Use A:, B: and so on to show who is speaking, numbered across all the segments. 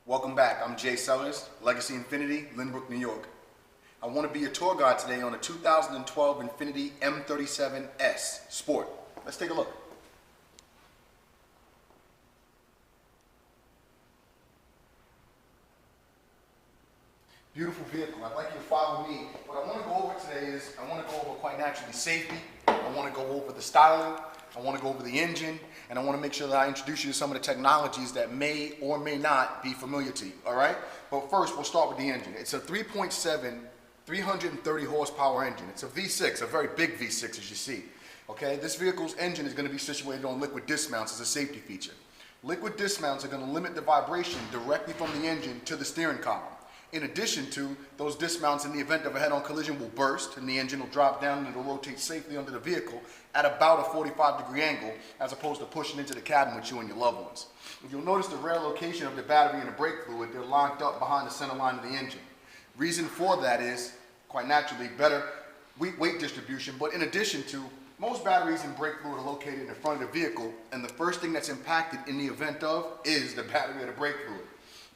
A: Welcome back. I'm Jay Sellers, Legacy Infiniti, Lynbrook, New York. I want to be your tour guide today on a 2012 Infiniti M37S Sport. Let's take a look. Beautiful vehicle. I'd like you to follow me. What I want to go over today is I want to go over quite naturally safety. I want to go over the styling. I want to go over the engine, and I want to make sure that I introduce you to some of the technologies that may or may not be familiar to you, all right? But first, we'll start with the engine. It's a 3.7, 330 horsepower engine. It's a V6, a very big V6 as you see, okay? This vehicle's engine is going to be situated on liquid dismounts as a safety feature. Liquid dismounts are going to limit the vibration directly from the engine to the steering column. In addition to, those dismounts in the event of a head-on collision will burst and the engine will drop down and it'll rotate safely under the vehicle at about a 45-degree angle as opposed to pushing into the cabin with you and your loved ones. If you'll notice the rare location of the battery and the brake fluid, they're locked up behind the center line of the engine. Reason for that is, quite naturally, better weight distribution, but in addition to, most batteries and brake fluid are located in the front of the vehicle, and the first thing that's impacted in the event of is the battery or the brake fluid.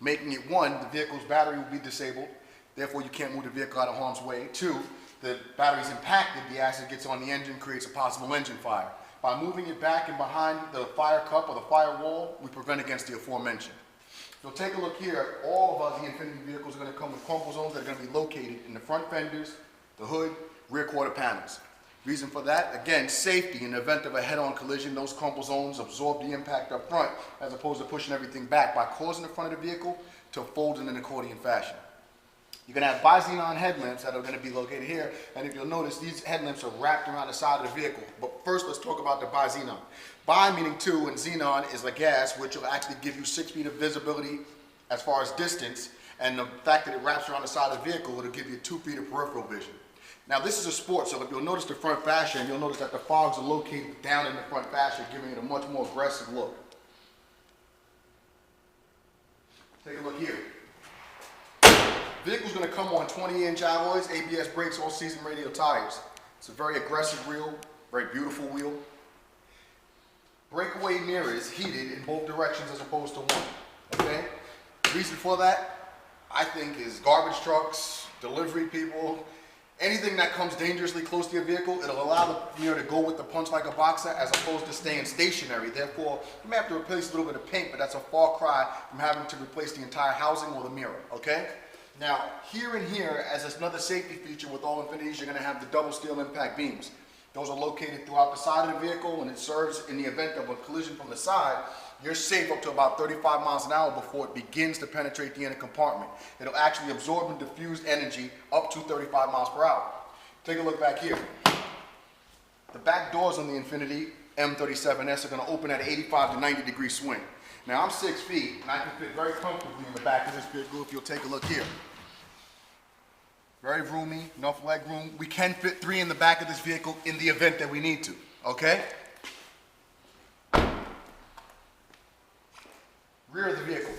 A: Making it, one, the vehicle's battery will be disabled, therefore you can't move the vehicle out of harm's way. Two, the battery's impacted, the acid gets on the engine, creates a possible engine fire. By moving it back and behind the fire cup or the firewall, we prevent against the aforementioned. If you'll take a look here, all of the Infiniti vehicles are going to come with crumple zones that are going to be located in the front fenders, the hood, rear quarter panels. Reason for that, again, safety. In the event of a head-on collision, those crumple zones absorb the impact up front as opposed to pushing everything back by causing the front of the vehicle to fold in an accordion fashion. You're going to have bi-xenon headlamps that are going to be located here, and if you'll notice, these headlamps are wrapped around the side of the vehicle. But first, let's talk about the bi-xenon. Bi meaning two, and xenon is a gas, which will actually give you 6 feet of visibility as far as distance, and the fact that it wraps around the side of the vehicle, it'll give you 2 feet of peripheral vision. Now this is a sport, so if you'll notice the front fascia, you'll notice that the fogs are located down in the front fascia, giving it a much more aggressive look. Take a look here. Vehicle's going to come on 20-inch alloys, ABS brakes, all-season radial tires. It's a very aggressive wheel, very beautiful wheel. Breakaway mirrors heated in both directions as opposed to one, okay? The reason for that, I think, is garbage trucks, delivery people, anything that comes dangerously close to your vehicle, it'll allow the mirror to go with the punch like a boxer as opposed to staying stationary. Therefore, you may have to replace a little bit of paint, but that's a far cry from having to replace the entire housing or the mirror, okay? Now, here and here, as another safety feature with all Infinitis, you're going to have the double steel impact beams. Those are located throughout the side of the vehicle, and it serves in the event of a collision from the side. You're safe up to about 35 miles an hour before it begins to penetrate the inner compartment. It'll actually absorb and diffuse energy up to 35 miles per hour. Take a look back here. The back doors on the Infiniti M37S are going to open at an 85 to 90 degree swing. Now I'm 6 feet, and I can fit very comfortably in the back of this vehicle if you'll take a look here. Very roomy, enough leg room. We can fit 3 in the back of this vehicle in the event that we need to, okay? Rear of the vehicle.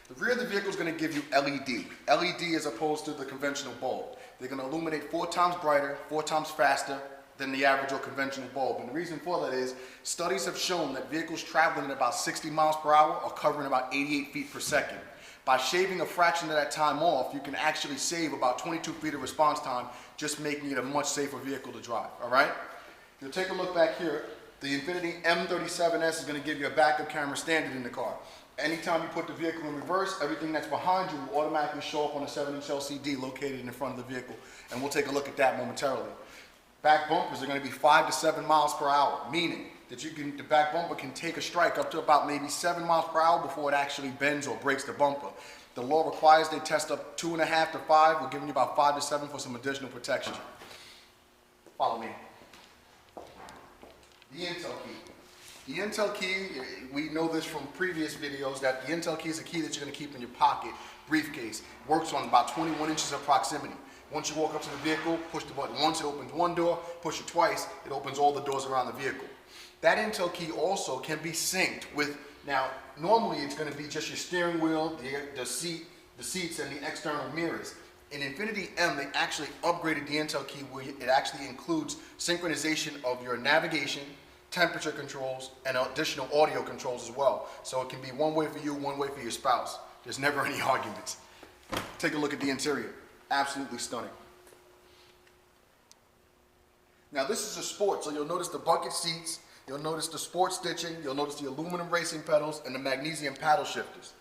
A: The rear of the vehicle is going to give you LED. LED as opposed to the conventional bulb. They're going to illuminate 4 times brighter, 4 times faster than the average or conventional bulb. And the reason for that is studies have shown that vehicles traveling at about 60 miles per hour are covering about 88 feet per second. By shaving a fraction of that time off, you can actually save about 22 feet of response time, just making it a much safer vehicle to drive, all right? If you'll take a look back here, the Infiniti M37S is going to give you a backup camera standard in the car. Anytime you put the vehicle in reverse, everything that's behind you will automatically show up on a 7-inch LCD located in the front of the vehicle, and we'll take a look at that momentarily. Back bumpers are going to be 5 to 7 miles per hour, meaning that the back bumper can take a strike up to about maybe 7 miles per hour before it actually bends or breaks the bumper. The law requires they test up 2.5 to 5. We're giving you about 5 to 7 for some additional protection. Follow me. The Intel key. The Intel key, we know this from previous videos, that the Intel key is a key that you're going to keep in your pocket, briefcase. Works on about 21 inches of proximity. Once you walk up to the vehicle, push the button once, it opens one door, push it twice, it opens all the doors around the vehicle. That Intel key also can be synced with, now normally it's going to be just your steering wheel, the seats and the external mirrors. In Infiniti M, they actually upgraded the Intel key where it actually includes synchronization of your navigation, temperature controls, and additional audio controls as well. So it can be one way for you, one way for your spouse. There's never any arguments. Take a look at the interior. Absolutely stunning. Now this is a sport, so you'll notice the bucket seats, you'll notice the sports stitching, you'll notice the aluminum racing pedals, and the magnesium paddle shifters.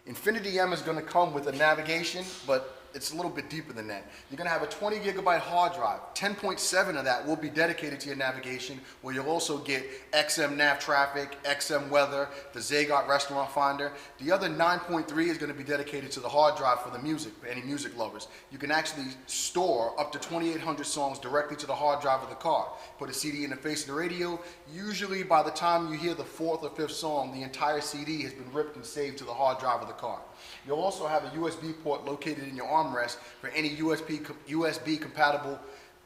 A: Infiniti M is going to come with a navigation, but it's a little bit deeper than that. You're going to have a 20 gigabyte hard drive. 10.7 of that will be dedicated to your navigation, where you'll also get XM nav traffic, XM weather, the Zagat restaurant finder. The other 9.3 is going to be dedicated to the hard drive for the music, for any music lovers. You can actually store up to 2,800 songs directly to the hard drive of the car. Put a CD in the face of the radio. Usually by the time you hear the 4th or 5th song, the entire CD has been ripped and saved to the hard drive of the car. You'll also have a USB port located in your armrest for any USB compatible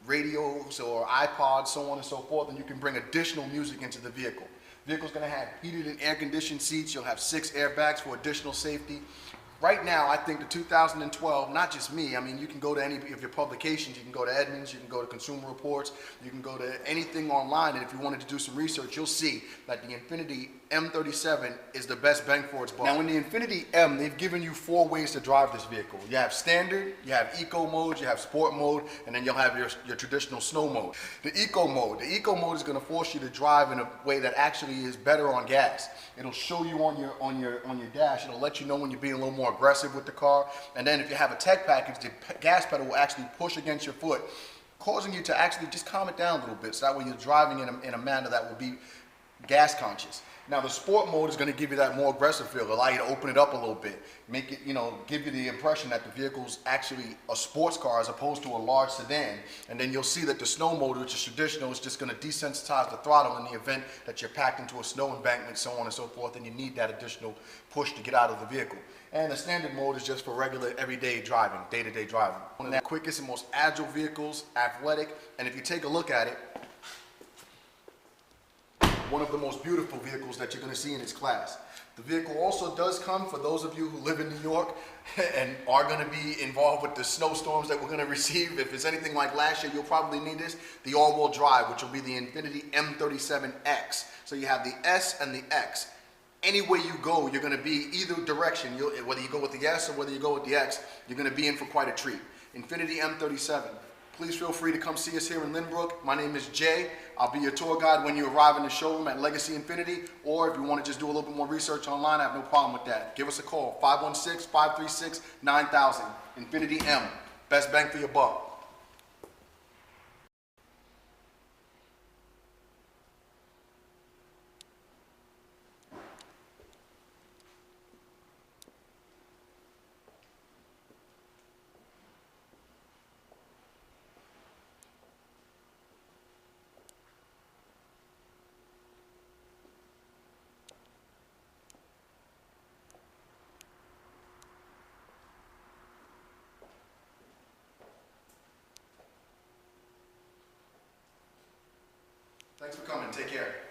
A: radios or iPods, so on and so forth, and you can bring additional music into the vehicle. The vehicle's going to have heated and air-conditioned seats. You'll have 6 airbags for additional safety. Right now, I think the 2012, not just me, I mean, you can go to any of your publications, you can go to Edmunds, you can go to Consumer Reports, you can go to anything online, and if you wanted to do some research, you'll see that the Infiniti M37 is the best bang for its buck. Now, in the Infiniti M, they've given you 4 ways to drive this vehicle. You have standard, you have eco mode, you have sport mode, and then you'll have your traditional snow mode. The eco mode is going to force you to drive in a way that actually is better on gas. It'll show you on your dash. It'll let you know when you're being a little more aggressive with the car. And then if you have a tech package, the gas pedal will actually push against your foot, causing you to actually just calm it down a little bit. So that way you're driving in a manner that will be gas conscious. Now the sport mode is going to give you that more aggressive feel, allow you to open it up a little bit, make it, give you the impression that the vehicle's actually a sports car as opposed to a large sedan. And then you'll see that the snow mode, which is traditional, is just going to desensitize the throttle in the event that you're packed into a snow embankment, so on and so forth, and you need that additional push to get out of the vehicle. And the standard mode is just for regular, everyday driving, day-to-day driving. One of the quickest and most agile vehicles, athletic, and if you take a look at it, one of the most beautiful vehicles that you're going to see in its class. The vehicle also does come, for those of you who live in New York and are going to be involved with the snowstorms that we're going to receive. If it's anything like last year, you'll probably need this, the all-wheel drive, which will be the Infiniti M37X. So you have the S and the X. Any way you go, you're going to be either direction. Whether you go with the S or whether you go with the X, you're going to be in for quite a treat. Infiniti M37. Please feel free to come see us here in Lynbrook. My name is Jay. I'll be your tour guide when you arrive in the showroom at Legacy Infiniti, or if you want to just do a little bit more research online, I have no problem with that. Give us a call, 516-536-9000. Infiniti M, best bang for your buck. Thanks for coming. Take care.